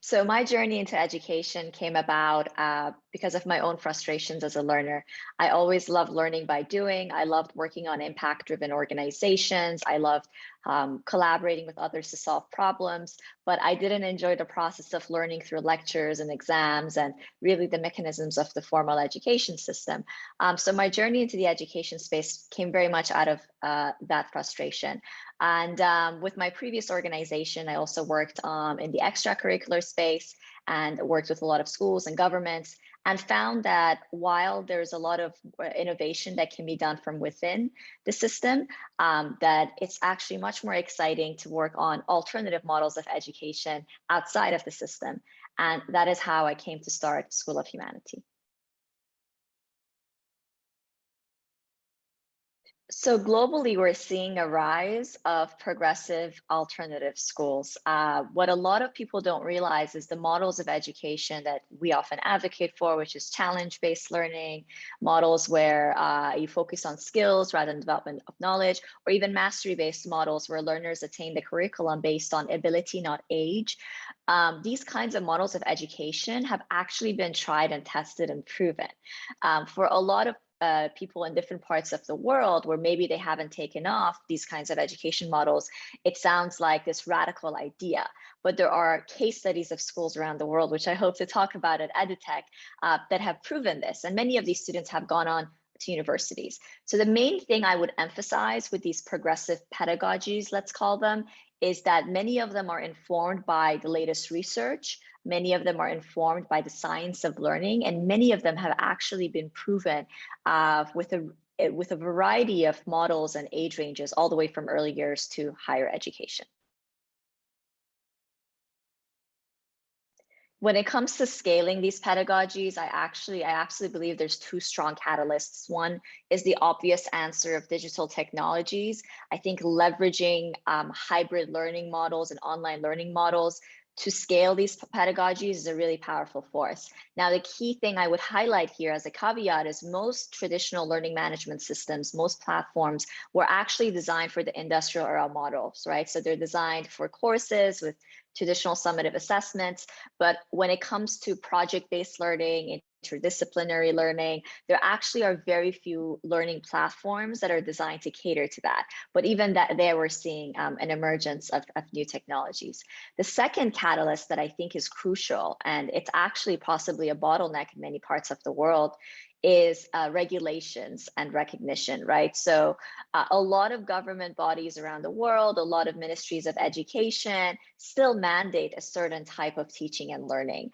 So my journey into education came about because of my own frustrations as a learner. I always loved learning by doing. I loved working on impact-driven organizations. I loved collaborating with others to solve problems, but I didn't enjoy the process of learning through lectures and exams and really the mechanisms of the formal education system. So my journey into the education space came very much out of that frustration. And with my previous organization, I also worked in the extracurricular space and worked with a lot of schools and governments, and found that while there's a lot of innovation that can be done from within the system, that it's actually much more exciting to work on alternative models of education outside of the system. And that is how I came to start School of Humanity. So globally, we're seeing a rise of progressive alternative schools. What a lot of people don't realize is the models of education that we often advocate for, which is challenge-based learning, models where you focus on skills rather than development of knowledge, or even mastery-based models where learners attain the curriculum based on ability, not age. These kinds of models of education have actually been tried and tested and proven. For a lot of people in different parts of the world where maybe they haven't taken off these kinds of education models, it sounds like this radical idea. But there are case studies of schools around the world, which I hope to talk about at EDUtech, that have proven this. And many of these students have gone on to universities. So the main thing I would emphasize with these progressive pedagogies, let's call them, is that many of them are informed by the latest research. Many of them are informed by the science of learning, and many of them have actually been proven with a variety of models and age ranges, all the way from early years to higher education. When it comes to scaling these pedagogies, I absolutely believe there's two strong catalysts. One is the obvious answer of digital technologies. I think leveraging hybrid learning models and online learning models to scale these pedagogies is a really powerful force. Now, the key thing I would highlight here as a caveat is most traditional learning management systems, most platforms were actually designed for the industrial era models, right? So they're designed for courses with traditional summative assessments. But when it comes to project-based learning, interdisciplinary learning, there actually are very few learning platforms that are designed to cater to that. But even that, there we're seeing an emergence of new technologies. The second catalyst that I think is crucial, and it's actually possibly a bottleneck in many parts of the world, is regulations and recognition, right? So a lot of government bodies around the world, a lot of ministries of education still mandate a certain type of teaching and learning.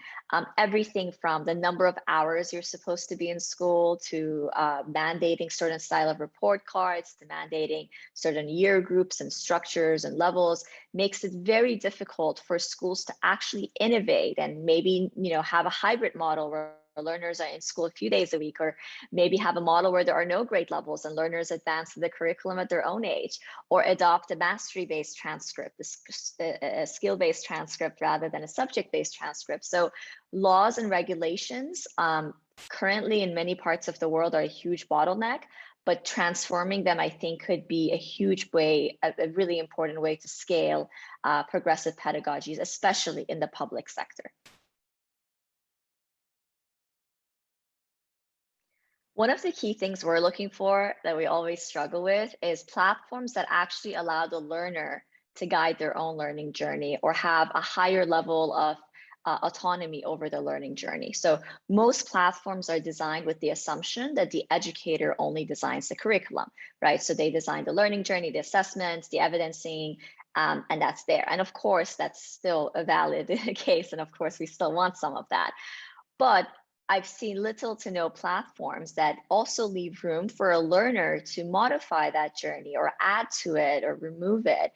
Everything from the number of hours you're supposed to be in school to mandating certain style of report cards to mandating certain year groups and structures and levels makes it very difficult for schools to actually innovate and maybe have a hybrid model where learners are in school a few days a week, or maybe have a model where there are no grade levels and learners advance the curriculum at their own age, or adopt a mastery-based transcript, a skill-based transcript rather than a subject-based transcript. So laws and regulations currently in many parts of the world are a huge bottleneck, but transforming them, I think, could be a huge way, a really important way to scale progressive pedagogies, especially in the public sector. One of the key things we're looking for that we always struggle with is platforms that actually allow the learner to guide their own learning journey or have a higher level of autonomy over the learning journey. So most platforms are designed with the assumption that the educator only designs the curriculum, right? So they design the learning journey, the assessments, the evidencing, and that's there. And of course, that's still a valid case. And of course, we still want some of that. But I've seen little to no platforms that also leave room for a learner to modify that journey or add to it or remove it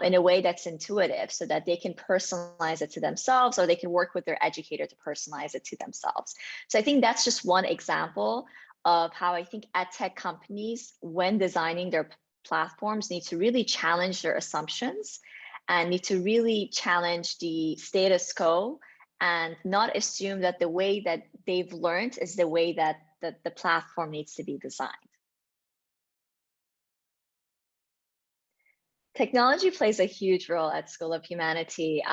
in a way that's intuitive so that they can personalize it to themselves, or they can work with their educator to personalize it to themselves. So I think that's just one example of how I think edtech companies, when designing their platforms, need to really challenge their assumptions and need to really challenge the status quo and not assume that the way that they've learned is the way that the platform needs to be designed. Technology plays a huge role at School of Humanity.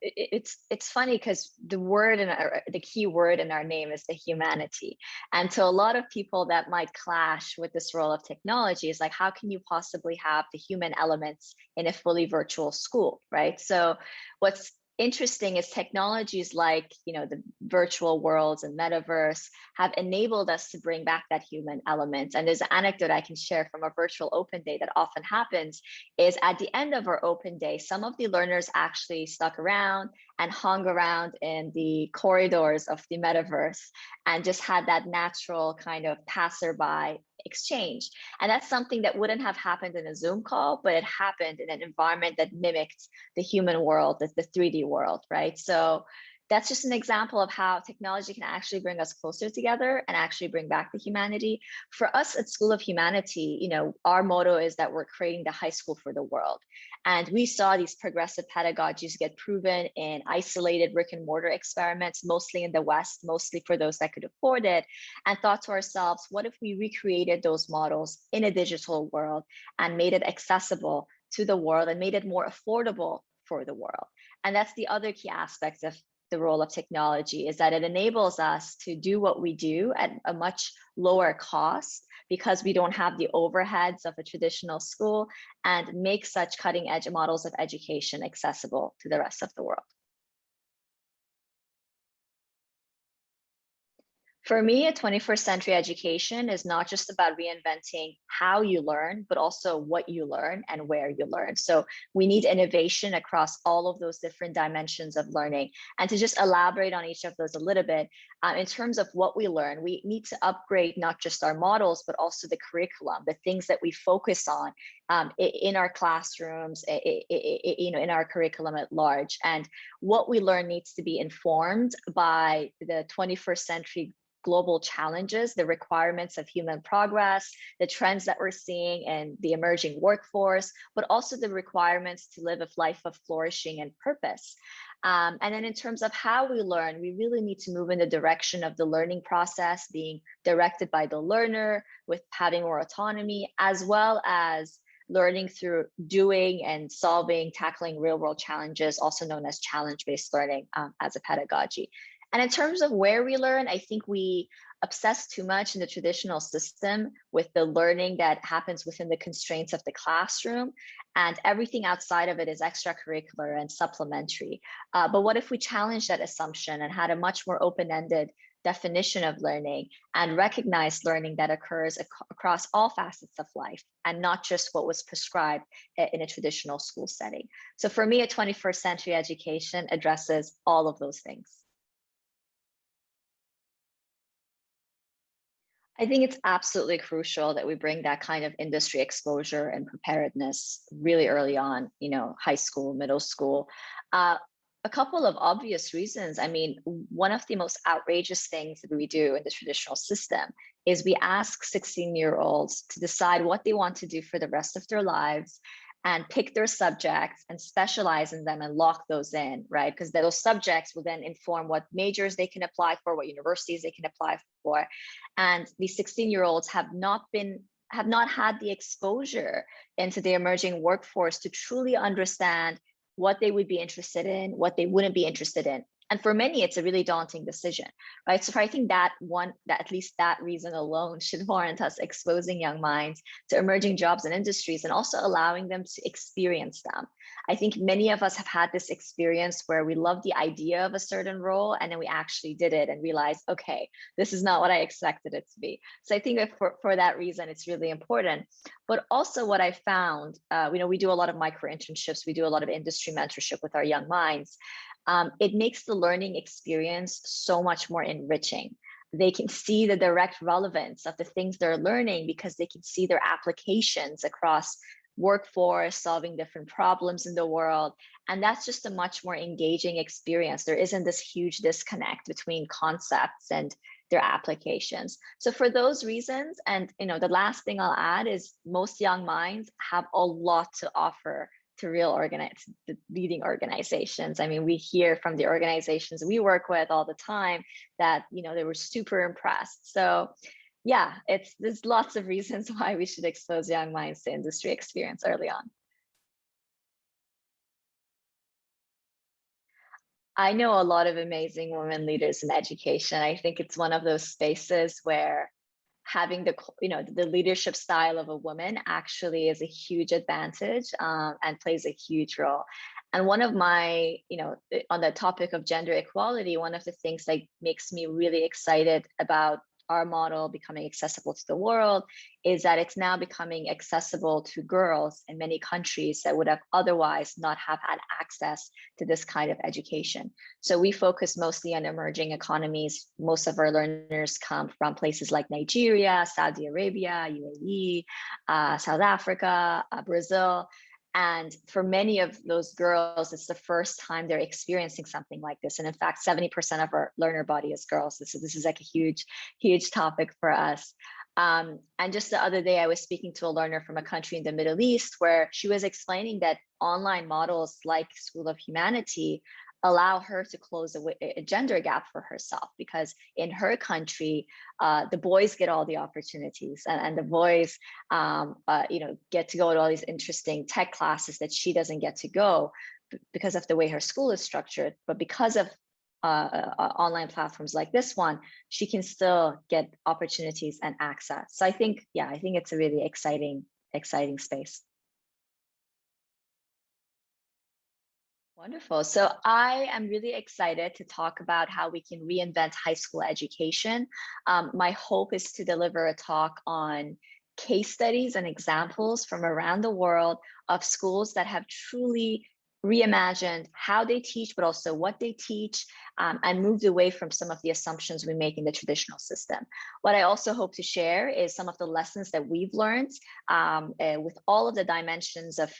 it's funny because the key word in our name is the humanity. And to a lot of people that might clash with this role of technology is like, how can you possibly have the human elements in a fully virtual school, right? So what's interesting is technologies like the virtual worlds and metaverse have enabled us to bring back that human element. And there's an anecdote I can share from a virtual open day that often happens is at the end of our open day, some of the learners actually stuck around and hung around in the corridors of the metaverse and just had that natural kind of passerby exchange. And that's something that wouldn't have happened in a Zoom call, but it happened in an environment that mimicked the human world, the 3D world, right? So that's just an example of how technology can actually bring us closer together and actually bring back the humanity. For us at School of Humanity, our motto is that we're creating the high school for the world. And we saw these progressive pedagogies get proven in isolated brick and mortar experiments, mostly in the West, mostly for those that could afford it, and thought to ourselves, what if we recreated those models in a digital world and made it accessible to the world and made it more affordable for the world? And that's the other key aspect of the role of technology, is that it enables us to do what we do at a much lower cost because we don't have the overheads of a traditional school, and make such cutting edge models of education accessible to the rest of the world. For me, a 21st century education is not just about reinventing how you learn, but also what you learn and where you learn. So we need innovation across all of those different dimensions of learning. And to just elaborate on each of those a little bit, in terms of what we learn, we need to upgrade not just our models, but also the curriculum, the things that we focus on in our classrooms, in our curriculum at large. And what we learn needs to be informed by the 21st century global challenges, the requirements of human progress, the trends that we're seeing in the emerging workforce, but also the requirements to live a life of flourishing and purpose. And then in terms of how we learn, we really need to move in the direction of the learning process being directed by the learner, with having more autonomy, as well as learning through doing and solving, tackling real world challenges, also known as challenge-based learning as a pedagogy. And in terms of where we learn, I think we obsess too much in the traditional system with the learning that happens within the constraints of the classroom, and everything outside of it is extracurricular and supplementary. But what if we challenge that assumption and had a much more open-ended definition of learning and recognize learning that occurs across all facets of life and not just what was prescribed in a traditional school setting? So for me, a 21st century education addresses all of those things. I think it's absolutely crucial that we bring that kind of industry exposure and preparedness really early on, high school, middle school. A couple of obvious reasons. I mean, one of the most outrageous things that we do in the traditional system is we ask 16-year-olds to decide what they want to do for the rest of their lives and pick their subjects and specialize in them and lock those in, right? Because those subjects will then inform what majors they can apply for, what universities they can apply for. And these 16-year-olds have not had the exposure into the emerging workforce to truly understand what they would be interested in, what they wouldn't be interested in. And for many, it's a really daunting decision, right? So I think that at least that reason alone should warrant us exposing young minds to emerging jobs and industries and also allowing them to experience them. I think many of us have had this experience where we love the idea of a certain role and then we actually did it and realized, okay, this is not what I expected it to be. So I think that for that reason, it's really important. But also what I found, we do a lot of micro internships, we do a lot of industry mentorship with our young minds. It makes the learning experience so much more enriching. They can see the direct relevance of the things they're learning because they can see their applications across workforce, solving different problems in the world. And that's just a much more engaging experience. There isn't this huge disconnect between concepts and their applications. So for those reasons, and the last thing I'll add is most young minds have a lot to offer to the leading organizations. I mean, we hear from the organizations we work with all the time that, they were super impressed. So yeah, there's lots of reasons why we should expose young minds to industry experience early on. I know a lot of amazing women leaders in education. I think it's one of those spaces where having the leadership style of a woman actually is a huge advantage, and plays a huge role. And one of my, on the topic of gender equality, one of the things that makes me really excited about our model becoming accessible to the world is that it's now becoming accessible to girls in many countries that would have otherwise not have had access to this kind of education. So we focus mostly on emerging economies. Most of our learners come from places like Nigeria, Saudi Arabia, UAE, South Africa, Brazil. And for many of those girls, it's the first time they're experiencing something like this. And in fact, 70% of our learner body is girls. This is like a huge, huge topic for us. And just the other day, I was speaking to a learner from a country in the Middle East where she was explaining that online models like School of Humanity allow her to close a gender gap for herself, because in her country, the boys get all the opportunities, and the boys get to go to all these interesting tech classes that she doesn't get to go because of the way her school is structured. But because of online platforms like this one, she can still get opportunities and access. So I think it's a really exciting space. Wonderful. So I am really excited to talk about how we can reinvent high school education. My hope is to deliver a talk on case studies and examples from around the world of schools that have truly reimagined how they teach, but also what they teach, and moved away from some of the assumptions we make in the traditional system. What I also hope to share is some of the lessons that we've learned, with all of the dimensions of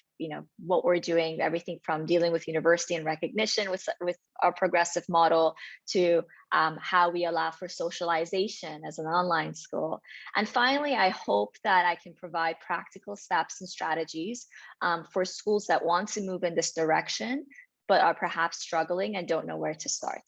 what we're doing, everything from dealing with university and recognition with our progressive model to how we allow for socialization as an online school. And finally, I hope that I can provide practical steps and strategies for schools that want to move in this direction, but are perhaps struggling and don't know where to start.